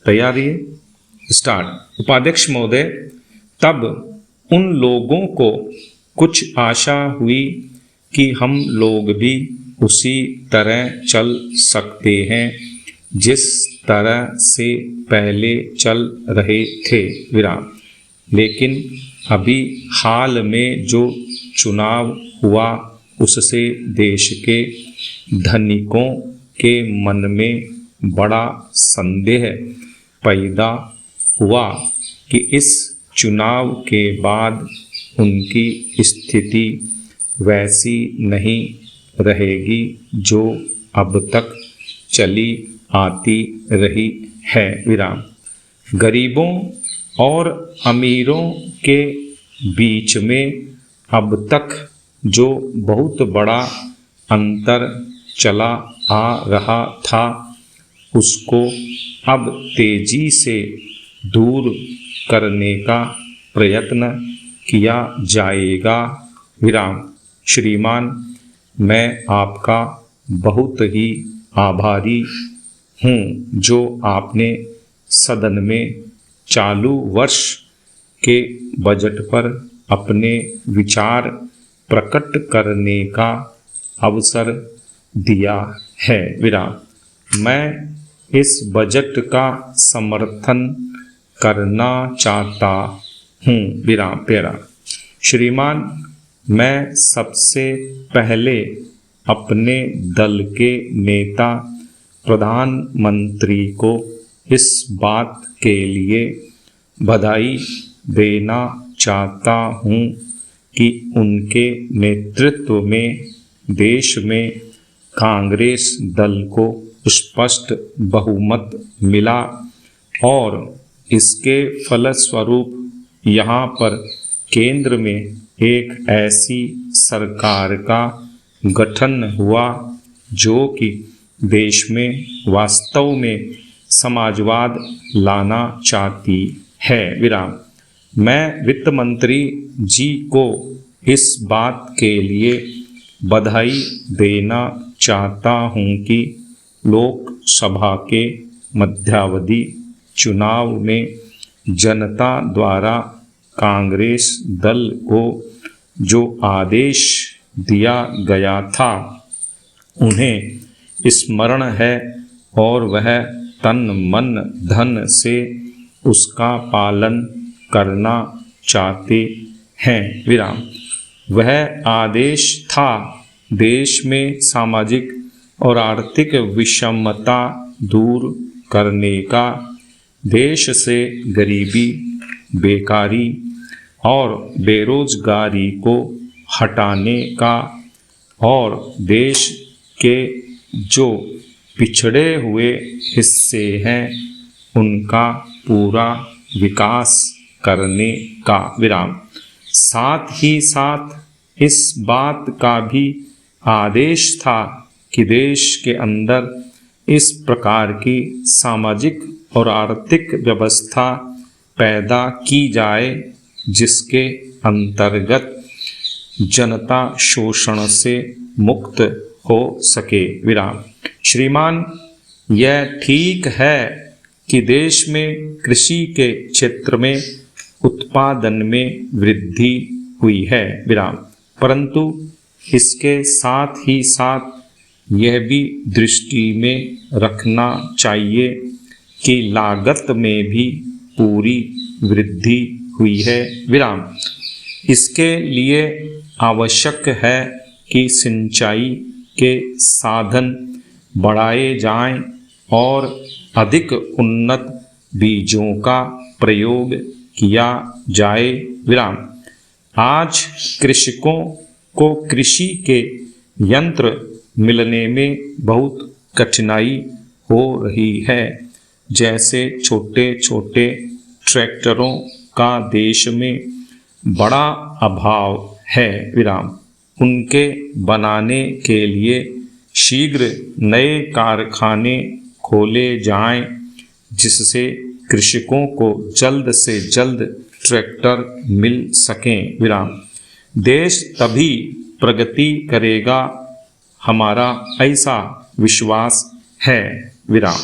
तैयारी स्टार्ट। उपाध्यक्ष महोदय, तब उन लोगों को कुछ आशा हुई कि हम लोग भी उसी तरह चल सकते हैं जिस तरह से पहले चल रहे थे विराम। लेकिन अभी हाल में जो चुनाव हुआ उससे देश के धनिकों के मन में बड़ा संदेह पैदा हुआ कि इस चुनाव के बाद उनकी स्थिति वैसी नहीं रहेगी जो अब तक चली आती रही है विराम। गरीबों और अमीरों के बीच में अब तक जो बहुत बड़ा अंतर चला आ रहा था उसको अब तेजी से दूर करने का प्रयत्न किया जाएगा विराम। श्रीमान, मैं आपका बहुत ही आभारी हूँ जो आपने सदन में चालू वर्ष के बजट पर अपने विचार प्रकट करने का अवसर दिया है विराम। मैं इस बजट का समर्थन करना चाहता हूँ विराम पेरा। श्रीमान, मैं सबसे पहले अपने दल के नेता प्रधानमंत्री को इस बात के लिए बधाई देना चाहता हूँ कि उनके नेतृत्व में देश में कांग्रेस दल को स्पष्ट बहुमत मिला और इसके फलस्वरूप यहाँ पर केंद्र में एक ऐसी सरकार का गठन हुआ जो कि देश में वास्तव में समाजवाद लाना चाहती है विराम। मैं वित्त मंत्री जी को इस बात के लिए बधाई देना चाहता हूँ कि लोकसभा के मध्यावधि चुनाव में जनता द्वारा कांग्रेस दल को जो आदेश दिया गया था उन्हें स्मरण है और वह तन मन धन से उसका पालन करना चाहते हैं विराम। वह आदेश था देश में सामाजिक और आर्थिक विषमता दूर करने का, देश से गरीबी, बेकारी और बेरोजगारी को हटाने का और देश के जो पिछड़े हुए हिस्से हैं उनका पूरा विकास करने का विराम। साथ ही साथ इस बात का भी आदेश था कि देश के अंदर इस प्रकार की सामाजिक और आर्थिक व्यवस्था पैदा की जाए जिसके अंतर्गत जनता शोषण से मुक्त हो सके विराम। श्रीमान, यह ठीक है कि देश में कृषि के क्षेत्र में उत्पादन में वृद्धि हुई है विराम, परंतु इसके साथ ही साथ यह भी दृष्टि में रखना चाहिए कि लागत में भी पूरी वृद्धि हुई है विराम। इसके लिए आवश्यक है कि सिंचाई के साधन बढ़ाए जाएं और अधिक उन्नत बीजों का प्रयोग किया जाए विराम। आज कृषकों को कृषि के यंत्र मिलने में बहुत कठिनाई हो रही है। जैसे छोटे छोटे ट्रैक्टरों का देश में बड़ा अभाव है विराम। उनके बनाने के लिए शीघ्र नए कारखाने खोले जाएं जिससे कृषकों को जल्द से जल्द ट्रैक्टर मिल सकें विराम। देश तभी प्रगति करेगा, हमारा ऐसा विश्वास है विराम।